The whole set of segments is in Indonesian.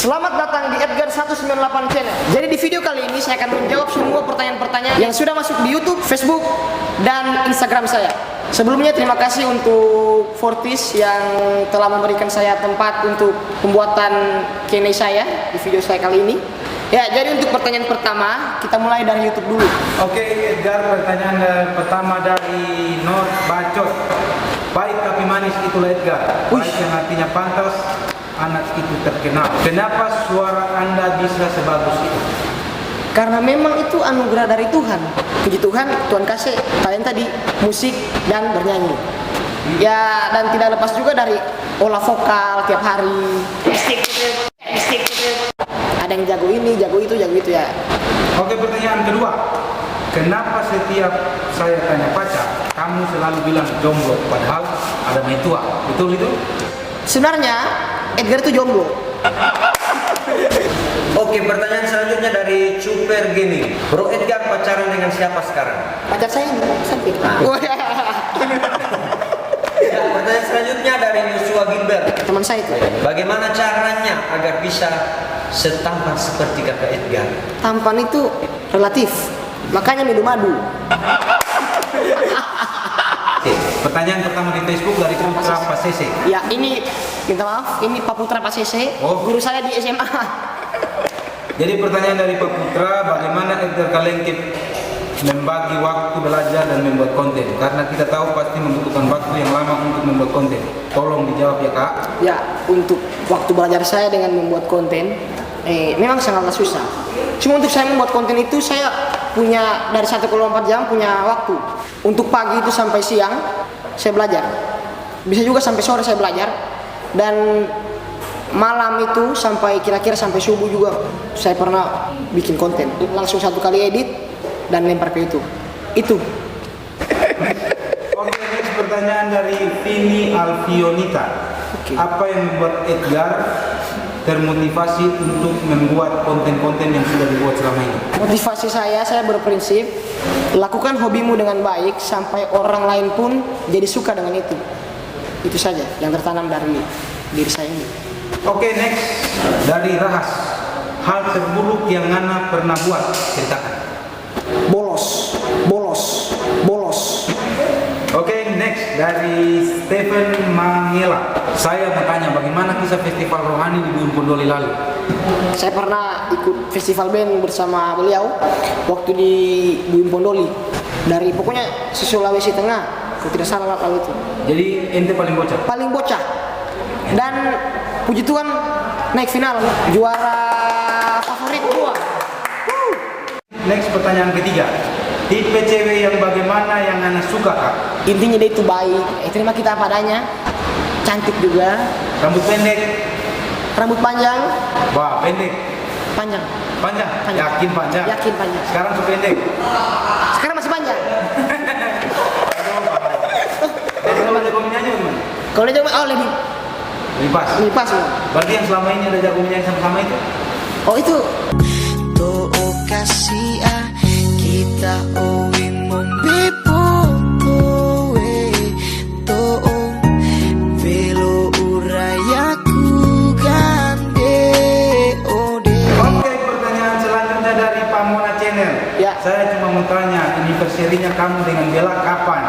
Selamat datang di Edgar 198 Channel. Jadi di video kali ini saya akan menjawab semua pertanyaan-pertanyaan yang sudah masuk di YouTube, Facebook, dan Instagram saya. Sebelumnya terima kasih untuk Fortis yang telah memberikan saya tempat untuk pembuatan Q&A saya di video saya kali ini. Ya, jadi untuk pertanyaan pertama, kita mulai dari YouTube dulu. Oke, Edgar, pertanyaan pertama dari Nur Bacot. Baik tapi manis itulah Edgar. Baik yang artinya pantas, anak itu terkenal. Kenapa suara Anda bisa sebagus itu? Karena memang itu anugerah dari Tuhan. Puji Tuhan, Tuhan kasih talenta di musik dan bernyanyi. Ya, dan tidak lepas juga dari olah vokal tiap hari. Ada yang jago ini, jago itu ya. Oke, pertanyaan kedua. Kenapa setiap saya tanya pacar, kamu selalu bilang jomblo, padahal ada mertua? Betul itu? Sebenarnya Edgar itu jomblo. Oke, pertanyaan selanjutnya dari Super Gaming. Bro Edgar pacaran dengan siapa sekarang? Pacar saya ini cantik. Ya, pertanyaan selanjutnya dari Yosua Gilbert. Teman saya itu. Bagaimana caranya agar bisa setampan seperti kakak Edgar? Tampan itu relatif. Makanya minum madu. Oke. Pertanyaan pertama di Facebook dari Putra Pasese. Ya, ini minta maaf, ini Pak Putra Pak Sese, guru saya di SMA. Jadi pertanyaan dari Pak Putra, bagaimana Edgar Kalengkit membagi waktu belajar dan membuat konten? Karena kita tahu pasti membutuhkan waktu yang lama untuk membuat konten. Tolong dijawab ya Kak. Ya, untuk waktu belajar saya dengan membuat konten, memang sangatlah susah. Cuma untuk saya membuat konten itu saya punya dari 1,4 jam punya waktu. Untuk pagi itu sampai siang saya belajar. Bisa juga sampai sore saya belajar. Dan malam itu sampai kira-kira sampai subuh juga saya pernah bikin konten. Langsung satu kali edit dan lempar ke YouTube. Itu. Oke, next pertanyaan dari Vini Alfionita. Apa yang membuat Edgar termotivasi untuk membuat konten-konten yang sudah dibuat selama ini? Motivasi saya berprinsip lakukan hobimu dengan baik sampai orang lain pun jadi suka dengan itu. Itu saja yang tertanam dari diri saya ini. Oke, next dari Rahas. Hal terburuk yang Nana pernah buat, ceritakan. Bolos. Oke, next dari Stephen Mangela. Saya bertanya bagaimana kisah festival rohani di Buyun Pondoli lalu? Saya pernah ikut festival band bersama beliau waktu di Buyun Pondoli. Dari pokoknya Sulawesi Tengah, kalau tidak salah lalu itu. Jadi ente paling bocah? Paling bocah. Dan puji Tuhan naik final, juara favorit gua. Next pertanyaan ketiga. Tipe cewek yang bagaimana yang Nana suka Kak? Intinya dia itu baik, terima kita apa adanya, cantik juga, Rambut pendek? rambut panjang, Wah, pendek. panjang. Yakin panjang? Yakin panjang. Sekarang tuh pendek. Sekarang masih panjang. Kalau jago menyanyi gimana? Kalau dia coba, lebih Lebih pas. loh. Berarti yang selama ini ada jago menyanyi sama-sama itu? Oh itu. To kasih kita owi mombepo owe to velo urayaku gande ode. Oke, pertanyaan selanjutnya dari Pamona Channel. Ya. Saya cuma mau tanya, anniversary-nya kamu dengan Bella kapan?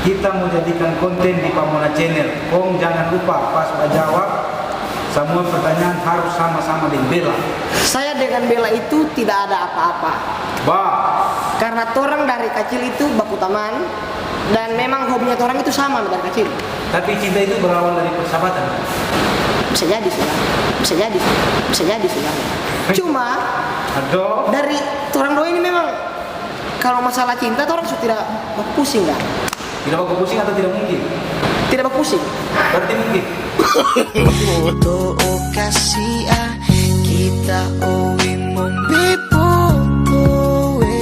Kita mau jadikan konten di Pamona Channel. Kong jangan lupa pas jawab semua pertanyaan harus sama-sama dengan Bella. Saya dengan Bella itu tidak ada apa-apa. Karena torang dari kecil itu baku taman dan memang hobinya torang itu sama dari kecil. Tapi cinta itu berawal dari persahabatan. Bisa jadi sudah. Cuma Aduh. dari torang dua ini memang kalau masalah cinta torang sudah tidak baku pusing kan? Tidak baku pusing atau tidak mungkin? Tidak baku pusing. Berarti mungkin. To kasih kita owi mombepo owe.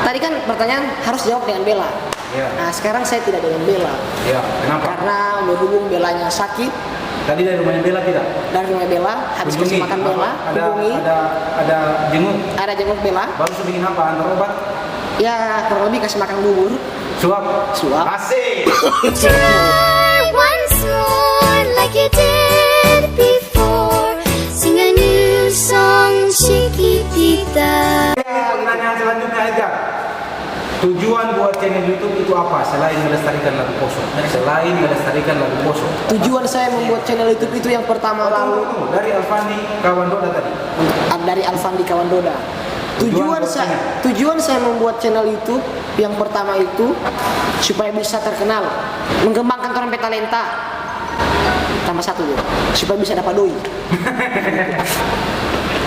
Tadi kan pertanyaan harus jawab dengan Bella. Ya. Nah sekarang saya tidak dengan Bella Ya, kenapa? karena berhubung Bellanya sakit. Tadi dari rumahnya Bella tidak? Dari rumah Bella habis kasih makan Bella, hubungi. Ada jenguk. Ada jenguk Bella. Baru bikin apa? Antar obat? Ya kurang lebih kasih makan bubur. Suap. Asik. Try once more like you did before. Edgar, tujuan buat channel YouTube itu apa selain melestarikan lagu Poso? Selain melestarikan lagu Poso. Tujuan saya membuat channel YouTube itu yang pertama lalu Tunggu, dari Alfandi kawan Doda tadi. dari Alfandi Kawandoda. Tujuan saya membuat channel YouTube yang pertama itu supaya bisa terkenal, mengembangkan orang talenta. Tambah satu tuh, supaya bisa dapat doi.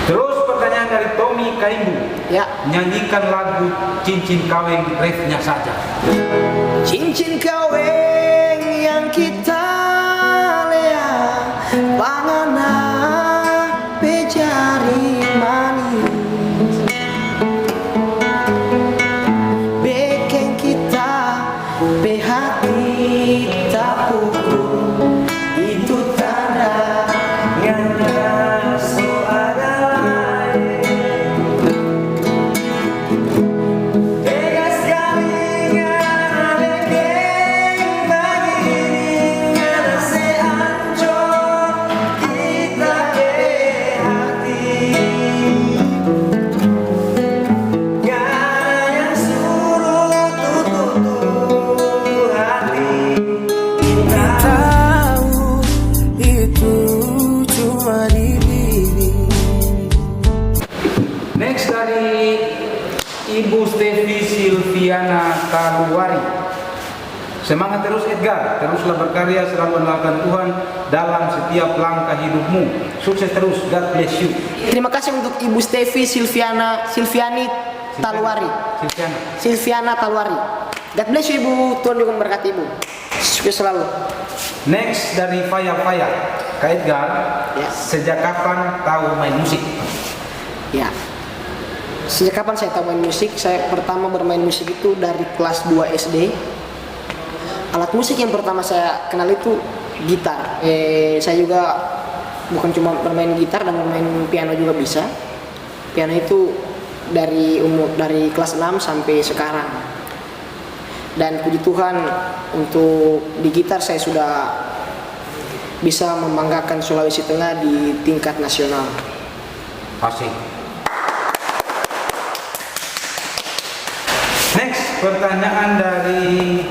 Terus pertanyaan dari Tommy Kaimbu. Ya. Nyanyikan lagu Cincin Kawin refnya saja. Cincin kawin yang kita lihat, pangana pejari manis, beken kita hati tak pukul, itu tanda nyata suara. Tegas kali ngana beken begini, ngana seancur kita hati, ngana yang suruh tutup hati. Kita tahu itu cuma di diri. Next dari Ibu Stevi Silviana Kaluwari. Semangat terus Edgar, teruslah berkarya, selalu andalkan Tuhan dalam setiap langkah hidupmu. Sukses terus, God bless you. Terima kasih untuk Ibu Stevi Silviani Taluari. Silviana Taluari. God bless you Ibu, Tuhan juga memberkati Ibu. Sukses selalu. Next dari Faya Kak Edgar, Ya. sejak kapan tahu main musik? Ya. Sejak kapan saya tahu main musik? Saya pertama bermain musik itu dari kelas 2 SD. Alat musik yang pertama saya kenal itu gitar. Saya juga bukan cuma bermain gitar dan bermain piano juga bisa. Piano itu dari kelas 6 sampai sekarang. Dan puji Tuhan untuk di gitar saya sudah bisa membanggakan Sulawesi Tengah di tingkat nasional. Asik. Next pertanyaan dari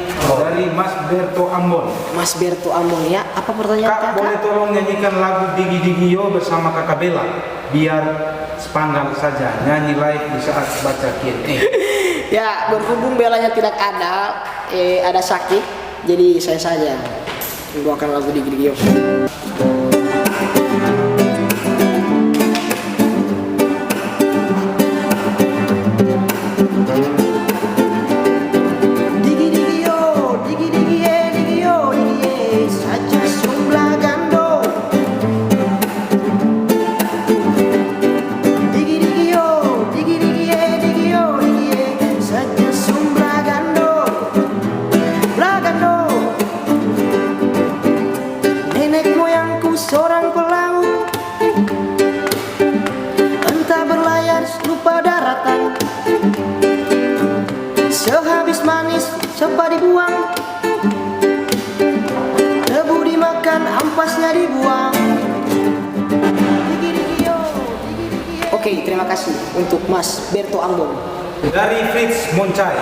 Mas Berto Ambon. Mas Berto Ambon ya, apa pertanyaan Kak, boleh tolong nyanyikan lagu Digi Digi Yo bersama Kakak Bella, biar sepanggal saja nyanyi live di saat baca Q&A. Ya, berhubung belanya tidak ada sakit, jadi saya saja membawakan lagu Digi Digi Yo. Digi Digi Yo, Digi Digi Ye, Digi Yo, Digi Ye, saja sumbla gando. Digi Digi Yo, Digi Digi Ye, Digi Yo, Digi Ye, saja sumbla gando. Blagando. Nenek moyangku seorang pelaut, entah berlayar lupa daratan. Sehabis manis sempat dibuang, tebu dimakan ampasnya dibuang. Digi Digi Yo, Digi Digi Ye. Oke, terima kasih untuk Mas Berto Ambon. Dari Fritz Moncai,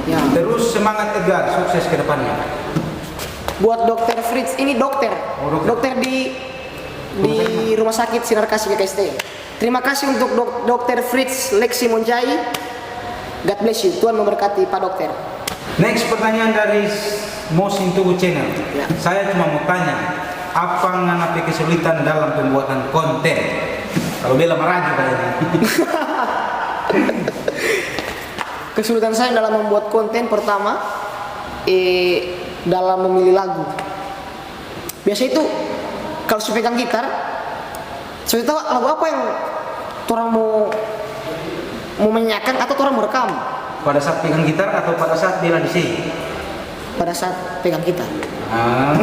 Ya. Terus semangat Edgar, sukses ke depannya. Buat Dokter Fritz, ini dokter, Oh, dokter di Rumah Sakit Sinar Kasih KKST. Terima kasih untuk Dokter Fritz Lexi Monjai. God bless you, Tuhan memberkati Pak Dokter. Next pertanyaan dari Mosintugu Channel. Ya. Saya cuma mau tanya, apa nganapi kesulitan dalam pembuatan konten? Kalau Bella merajuk kayaknya. Kesulitan saya dalam membuat konten pertama, dalam memilih lagu. Biasa itu kalau saya pegang gitar, saya tahu lagu apa yang orang mau menyanyikan atau orang merekam. Pada saat pegang gitar atau pada saat Bella di sini? Pada saat pegang gitar. Ah,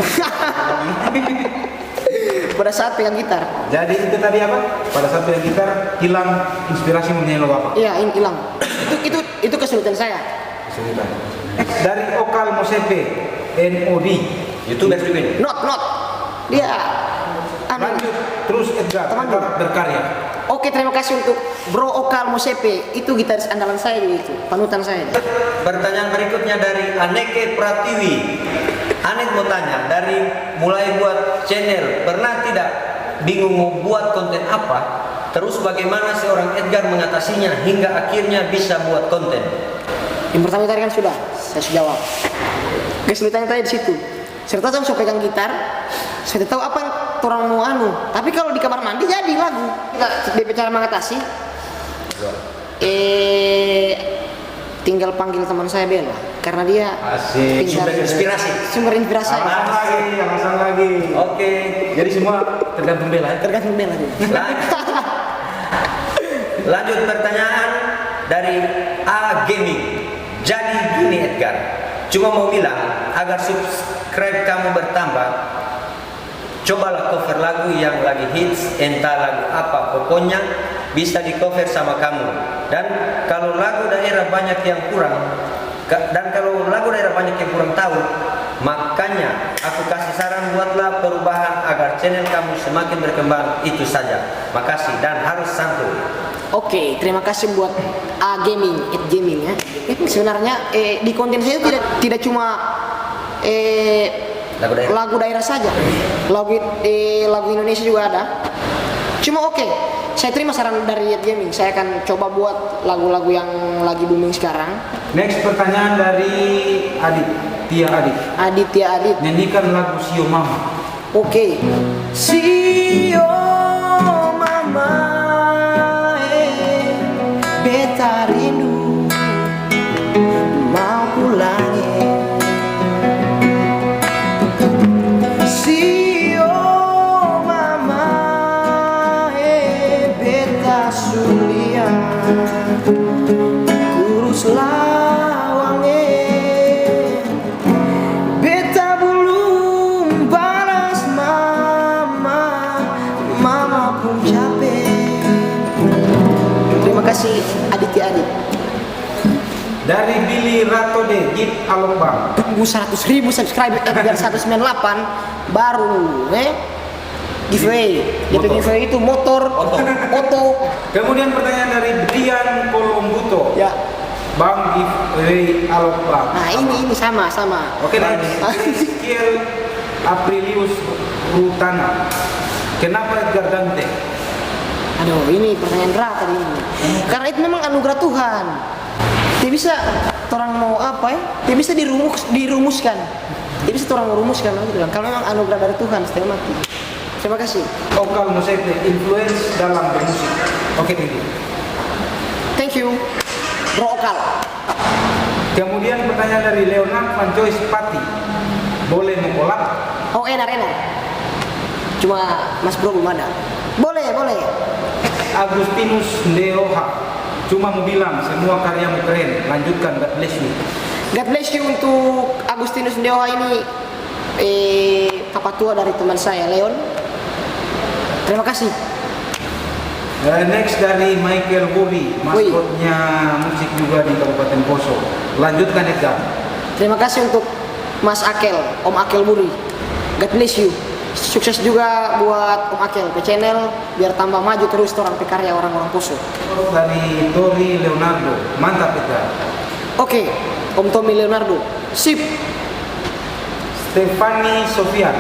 Pada saat pegang gitar. jadi itu tadi apa? Pada saat pegang gitar hilang inspirasi menyanyi lagu apa? Iya, ini hilang. Itu kesulitan saya. Kesulitan. Dari Okal Mosepe, NOD. YouTube juga ini. Not. Dia Lanjut terus Edgar, Teman tetap berkarya. Oke, terima kasih untuk Bro Okal Mosepe. Itu gitaris andalan saya itu, panutan saya. Pertanyaan berikutnya dari Aneke Pratiwi. Anet mau tanya, dari mulai buat channel, pernah tidak bingung mau buat konten apa? Terus bagaimana seorang Edgar mengatasinya hingga akhirnya bisa buat konten? Yang pertama tadi kan sudah, saya sudah jawab. Kesulitannya tadi di situ. Saya tahu saya pegang gitar, saya tahu apa yang orang mau anu. Tapi kalau di kamar mandi jadi lagu. Kita cara mengatasi. Tinggal panggil teman saya Bella, karena dia Asik. Sumber inspirasi. Sumber inspirasi saya. Alasan lagi. Oke. Jadi semua tergantung Bella. Tergantung Bella dia. Lanjut pertanyaan dari A Gaming. Jadi gini Edgar, cuma mau bilang agar subscribe kamu bertambah, cobalah cover lagu yang lagi hits, entah lagu apa, pokoknya bisa di cover sama kamu. Dan kalau lagu daerah banyak yang kurang tahu, makanya aku kasih saran, buatlah perubahan agar channel kamu semakin berkembang, itu saja. Makasih dan harus santun. Oke, terima kasih buat A Gaming, Gaming ya. Sebenarnya di konten saya itu tidak cuma lagu daerah saja, lagu Indonesia juga ada. Cuma oke, saya terima saran dari Gaming. Saya akan coba buat lagu-lagu yang lagi booming sekarang. Next pertanyaan dari Aditya Adit. Nyanyikan lagu Sio Mama. Oke. Sio Mama, beta rindu mau pulang. Sio Mama, beta sulia kurus lawang, beta belum balas mama pun capek. Terima kasih Aditya Adit. Dari Billy Ratode, Gip Alombang. Tunggu 100.000 subscriber biar 198 baru giveaway. Giveaway itu motor oto. Kemudian pertanyaan dari Brian Kolombuto. Ya. Bang giveaway Alombang. Nah, ini sama. Oke, next. Ezekiel Aprilius Rutana. Kenapa Edgar Dante? Aduh, ini pertanyaan berat tadi ini. Karena itu memang anugerah Tuhan. Tidak bisa orang mau apa ya? Tidak bisa dirumuskan. Tidak bisa orang merumuskan. Kalau memang anugerah dari Tuhan, setengah mati. Terima kasih. Okal Mosepe, influence dalam bermusik. Oke, thank you. Thank you, Bro Okal. Kemudian pertanyaan dari Leonard Van Joyce Pati. Boleh mengkolab? Oh, enak. Cuma Mas Bro belum ada. Boleh. Agustinus Ndeoha. Cuma mau bilang semua karyamu keren. Lanjutkan, God bless you. God bless you untuk Agustinus Dewa ini, papa tua dari teman saya Leon. Terima kasih. Next dari Michael Buri, maskotnya musik juga di Kabupaten Poso. Lanjutkan Edgar. Terima kasih untuk Mas Akel, Om Akel Buri. God bless you. Sukses juga buat Om Akel ke channel biar tambah maju terus orang pekarya orang-orang Poso. Dari Tori Leonardo, mantap Edgar. Oke, Om Tommy Leonardo, sip. Stefani Sofian,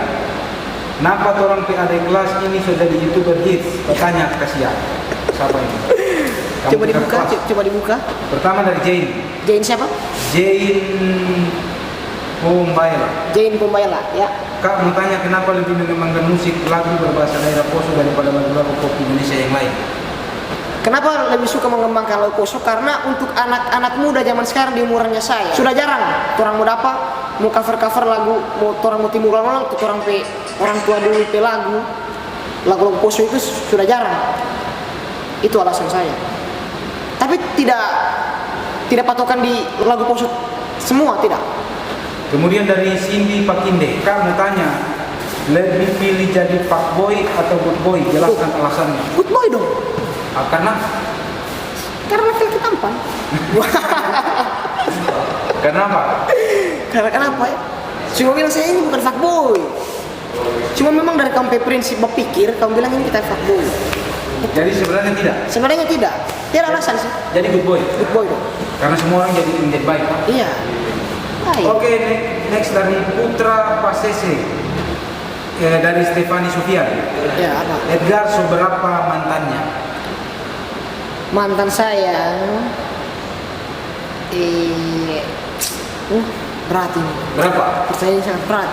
kenapa orang PAD kelas ini sudah jadi YouTuber hits? Bertanya kasihan. Siapa ini? Coba dibuka. Pertama dari Jane. Jane siapa? Jane Pembayala, ya. Kak mau tanya kenapa lebih mengembangkan musik lagu berbahasa daerah Poso daripada lagu-lagu pop Indonesia yang lain? Kenapa lebih suka mengembangkan lagu Poso? Karena untuk anak-anak muda zaman sekarang di umurannya saya sudah jarang orang mau dapat mau cover lagu, mau orang mau timbul ulang orang tua dulu pe lagu Poso itu sudah jarang. Itu alasan saya. Tapi tidak patokan di lagu Poso semua, tidak. Kemudian dari Cindy Pakinde, Kak mau tanya, lebih pilih jadi fuckboy atau good boy? Jelaskan alasannya. Good boy dong. Karena laki-laki tampan. Kenapa? Karena kenapa ya? Cuma bilang saya ini bukan fuckboy. Cuma memang dari kamu prinsip berpikir, kamu bilang ini kita fuckboy. Jadi sebenarnya tidak. Sebenarnya tidak. Tidak alasan sih. Jadi good boy. Good boy dong. Karena semua orang jadi menjadi baik. Iya. Baik. Oke, next dari Putra Pasese. Dari Stefani Sufian. Ya apa? Edgar seberapa mantannya? Mantan saya berat ini. Berapa? Pertanyaan sangat berat.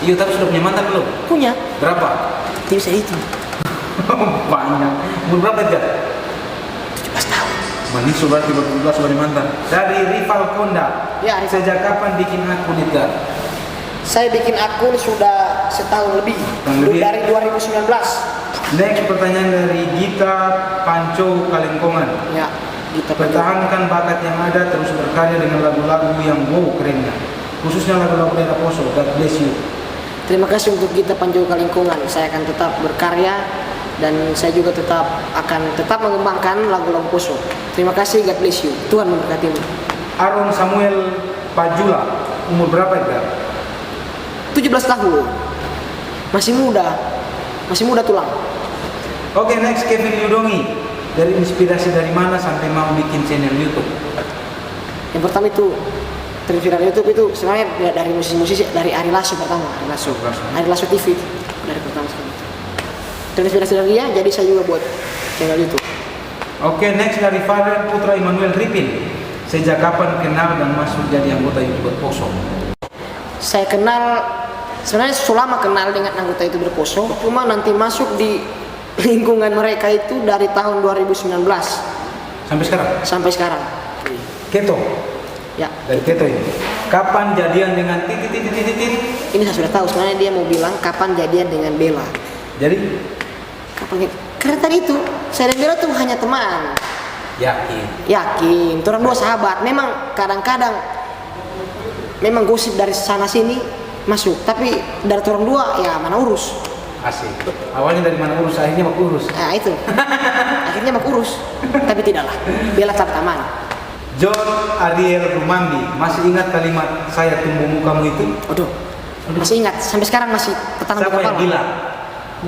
Iya, tapi sudah punya mantan belum? Punya. Berapa? Tidak bisa itu. Banyak. Umur berapa Edgar? 17 tahun. Manis sudah 13 sebagai mantan. Dari Rival Konda. Ya, Rival. Sejak kapan bikin akun Edgar? Saya bikin akun sudah setahun lebih. Tahun lebih? Dari 2019. Next pertanyaan dari Gita Panco Kalengkongan. Ya, kita Pertahankan bakat yang ada, terus berkarya dengan lagu-lagu yang wow kerennya. Khususnya lagu-lagu daerah Poso. God bless you. Terima kasih untuk kita Panjau Kalingkungan. Saya akan tetap berkarya dan saya juga akan tetap mengembangkan lagu-lagu Poso. Terima kasih, God bless you. Tuhan memberkatimu. Aaron Samuel Pajula. Umur berapa Edgar? 17 tahun. Masih muda tulang. Oke, next Kevin Yudongi. Dari inspirasi dari mana sampai mau bikin channel YouTube? Yang pertama itu terinspirasi YouTube itu sebenarnya dari musisi dari Ari Lasso pertama, Ari Lasso TV dari pertama sekali. Terinspirasi dari dia, jadi saya juga buat channel YouTube. Oke, next dari Father Putra Immanuel Ripin. Sejak kapan kenal dan masuk jadi anggota YouTuber Poso? Saya kenal sebenarnya selama kenal dengan anggota YouTuber Poso, cuma nanti masuk di lingkungan mereka itu dari tahun 2019 Sampai sekarang? sampai sekarang. Keto. Ya, Dari Keto ini. Kapan jadian dengan titik? ini saya sudah tahu. Sebenarnya dia mau bilang kapan jadian dengan Bella. Jadi Kapan? Karena tadi itu saya dan Bella tuh hanya teman. Yakin, orang dua sahabat. Memang kadang-kadang memang gosip dari sana sini masuk, tapi dari orang dua ya mana urus. asik. Awalnya dari mana urus, akhirnya mau urus. Nah itu, akhirnya mau urus, tapi tidaklah. Bella tetap aman. John Ariel Rumandi, masih ingat kalimat saya tunggu mukamu itu? Aduh, masih ingat sampai sekarang masih tertanam di Siapa yang kepala. bilang?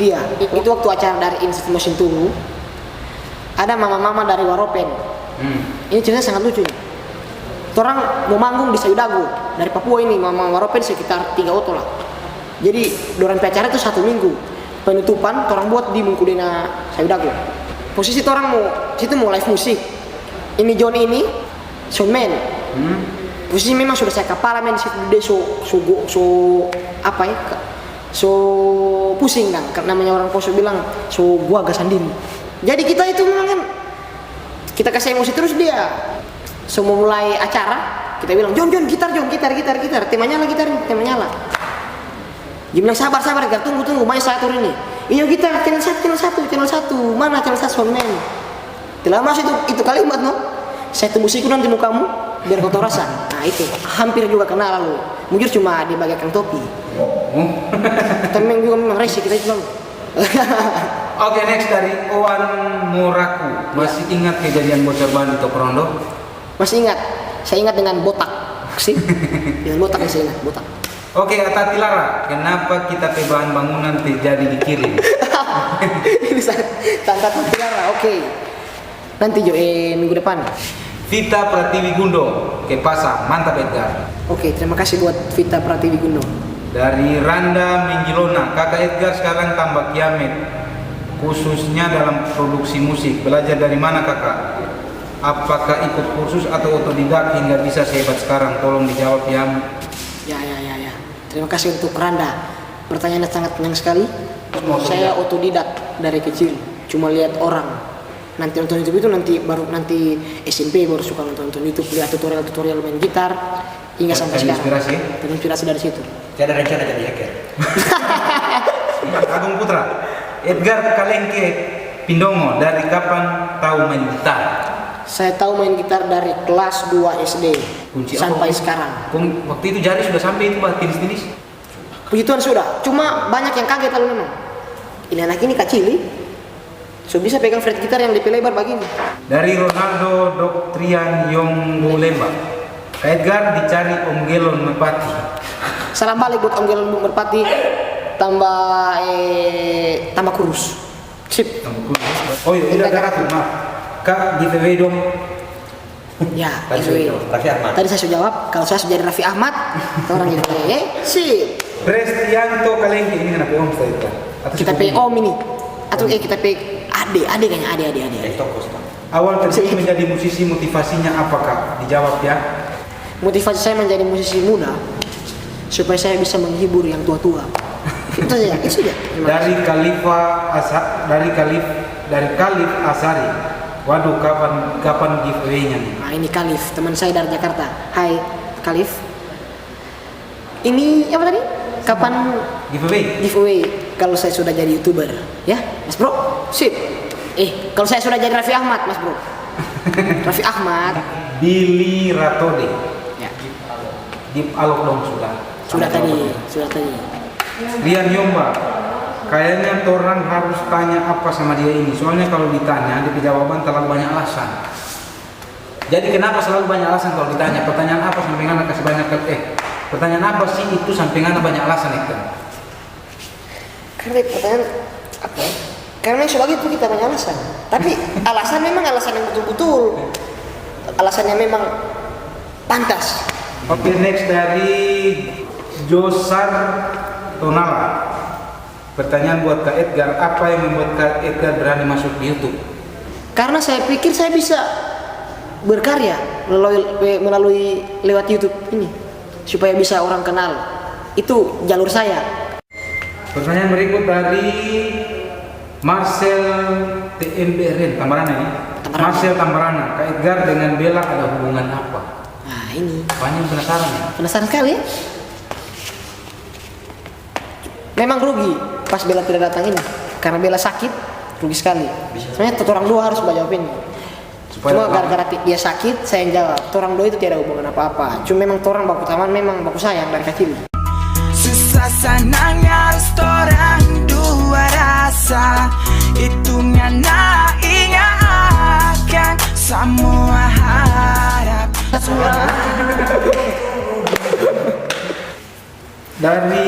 Dia. Itu waktu acara dari Institut Mesin Tunggu. Ada mama-mama dari Waropen. Ini ceritanya sangat lucu. Orang mau manggung di Sayudago dari Papua ini, mama Waropen sekitar 3 oto lah. Jadi doran acara itu 1 minggu. Penutupan orang buat di Mungkudena Sayudago. Posisi orang mau situ mau live musik. Ini John ini soundman. Posisi memang sudah saya kepala main di situ dia so apa ya? So pusing kan, namanya orang Poso bilang so gua agak sandiri. Jadi kita itu memang kan kita kasih emosi terus dia. So mau mulai acara kita bilang John gitar, temanya lah gitar, temanya lah. Dia bilang sabar Edgar, tunggu main saya atur ini. Iya gitar channel 1 mana channel 1 soundman. Tidak lama itu kalimat no. Saya tunggu siku nanti mukamu biar kau tahu rasa. Nah itu hampir juga kenal lalu. Mungkin cuma dia bagaikan topi. Tapi memang resi kita itu. Oke, next dari Owan Moraku. Masih ingat kejadian bocor ban di Tokrondo? Masih ingat. Saya ingat dengan botak. Sih. Dengan botak saya ingat, botak. Oke, Atati Lara, kenapa kita ke bahan bangunan terjadi di kiri? Ini tanda Lara. Oke. Nanti minggu depan. Vita Pratiwi Gundo, ke Pasar, mantap Edgar. Oke, terima kasih buat Vita Pratiwi Gundo. Dari Randa Menggilona, kakak Edgar sekarang tambah kiamet, khususnya dalam produksi musik. Belajar dari mana kakak? Apakah ikut kursus atau otodidak hingga bisa sehebat sekarang? Tolong dijawab ya. Ya. Terima kasih untuk Randa. Pertanyaannya sangat penting sekali. Saya otodidak dari kecil, cuma lihat orang. Nanti nonton YouTube itu nanti SMP baru suka nonton YouTube, lihat tutorial main gitar hingga sampai sekarang. Terinspirasi? Terinspirasi dari situ. Tidak ada rencana jadi hacker. Agung Putra, Edgar Kalengke Pindongo, dari kapan tahu main gitar? Saya tahu main gitar dari kelas 2 SD sampai sekarang. Waktu itu jari sudah sampai itu Pak, tinis-tinis? Puji Tuhan sudah, cuma banyak yang kaget lalu memang. Ini anak ini kacili, so bisa pegang fret gitar yang lebih lebar begini. Dari Ronaldo Doktrian Yonggolemba, Kak Edgar dicari Om Gelon Merpati. Salam balik buat Om Gelon Merpati, tambah kurus. Sip. Tambah kurus. Oh iya, udah ada satu, maaf. Kak, giveaway dong. Ya, Tadi giveaway. sudah, Raffi Ahmad. Tadi saya sudah jawab, kalau saya sudah jadi Raffi Ahmad, orang giveaway. Sip. Prestianto Kalengke ini kenapa om saya itu? Atau Kita sepupu? pay om ini. Atau kita pay ade kayaknya ade. Dari toko Ustaz. Awal terjun menjadi musisi motivasinya apa kak? Dijawab ya. Motivasi saya menjadi musisi muda supaya saya bisa menghibur yang tua-tua. Itu saja, itu saja. Terima Dari kasih. dari Khalif Asari. Waduh, kapan giveaway-nya nih? Nah, ini Khalif, teman saya dari Jakarta. Hai, Khalif. Ini apa tadi? Kapan Giveaway? giveaway kalau saya sudah jadi YouTuber, ya, Mas Bro? Sip. Kalau saya sudah jadi Raffi Ahmad, Mas Bro. Raffi Ahmad. Billy Ratode. Ya, Deep Alok dong sudah. sudah tadi. Rian Yomba. Kayaknya orang harus tanya apa sama dia ini. Soalnya kalau ditanya, dia jawaban terlalu banyak alasan. Jadi kenapa selalu banyak alasan kalau ditanya? Pertanyaan apa sampai ngana kasih banyak pertanyaan apa sih itu sampai ngana banyak alasan itu? Karena pertanyaan apa? Ya? Karena selagi itu kita banyak alasan. Tapi alasan memang alasan yang betul-betul. Alasannya memang pantas. Oke, next dari Josar Tonala. Pertanyaan buat Kak Edgar, apa yang membuat Kak Edgar berani masuk di YouTube? Karena saya pikir saya bisa berkarya melalui lewat YouTube ini supaya bisa orang kenal. Itu jalur saya. Pertanyaan berikut dari Marcel TMBRN Tambarana ini. Tambarana. Marcel Tambarana, Kak Edgar dengan Bella ada hubungan apa? Nah, ini Banyak penasaran ya. penasaran sekali ya. Memang rugi pas Bella tidak datang ini karena Bella sakit, rugi sekali. Sebenarnya orang dua harus jawab ini. Cuma gara-gara dia sakit, saya yang jawab. Orang dua itu tidak ada hubungan apa-apa. Cuma memang orang baku taman, memang baku sayang dari kecil. Susah senangnya harus orang dua rasa. Hitungnya ingatkan semua harap. Dari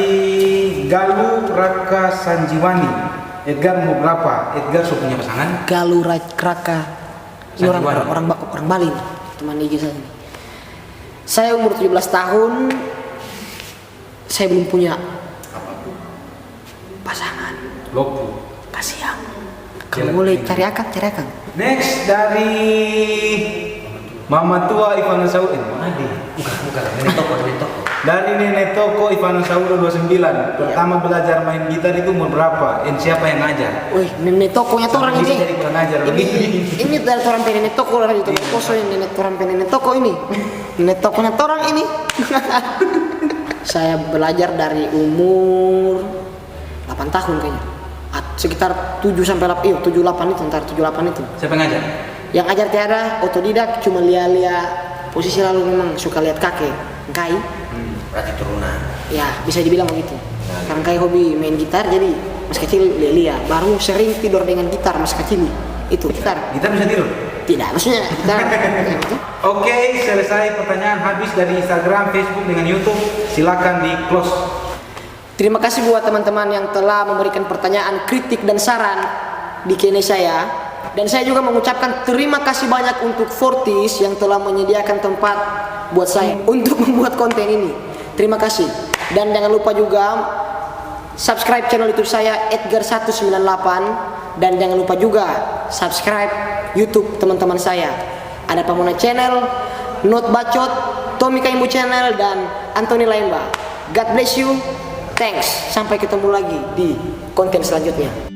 Galuh Raka Sanjiwani, Edgar mau berapa? Edgar sudah punya pasangan? Galuh Raka. Ini Sanjiwani. orang Bali nih, teman IG saya ini. Saya umur 17 tahun, saya belum punya pasangan. Lopu. Kasihan. Kalau boleh cari akang. Next dari Mama Tua Ivana Saud. Bukan, nenek toko. Dari Nenek Toko Ivana Saudo 29. Pertama belajar main gitar itu umur berapa? Dan siapa yang ngajar? Wih, nenek tokonya orang Bisa ini. jadi kurang ajar. Ini dari orang nenek toko dari itu. Koso yang nenek toko ini. Nenek tokonya orang ini. Saya belajar dari umur 8 tahun kayaknya. Sekitar 7 sampai 8, 7-8 itu, ntar 7-8 itu. Siapa yang ngajar? Yang ajar tiada, otodidak, cuma lihat posisi lalu memang suka lihat kakek, Kai. Berarti turunan. Ya, bisa dibilang begitu. Karena Kai hobi main gitar, jadi mas kecil lihat. Baru sering tidur dengan gitar mas kecil. Itu gitar. Gitar bisa tidur? Tidak, maksudnya gitar. Ya, gitu. Oke, selesai pertanyaan habis dari Instagram, Facebook dengan YouTube. Silakan di close. Terima kasih buat teman-teman yang telah memberikan pertanyaan, kritik dan saran di Q&A saya. Dan saya juga mengucapkan terima kasih banyak untuk Fortis yang telah menyediakan tempat buat saya untuk membuat konten ini. Terima kasih. Dan jangan lupa juga subscribe channel YouTube saya Edgar198 dan jangan lupa juga subscribe YouTube teman-teman saya. Ada Pamona Channel, Not Bacot, Tommy Kaimbu Channel dan Anthony Laimba. God bless you. Thanks. Sampai ketemu lagi di konten selanjutnya.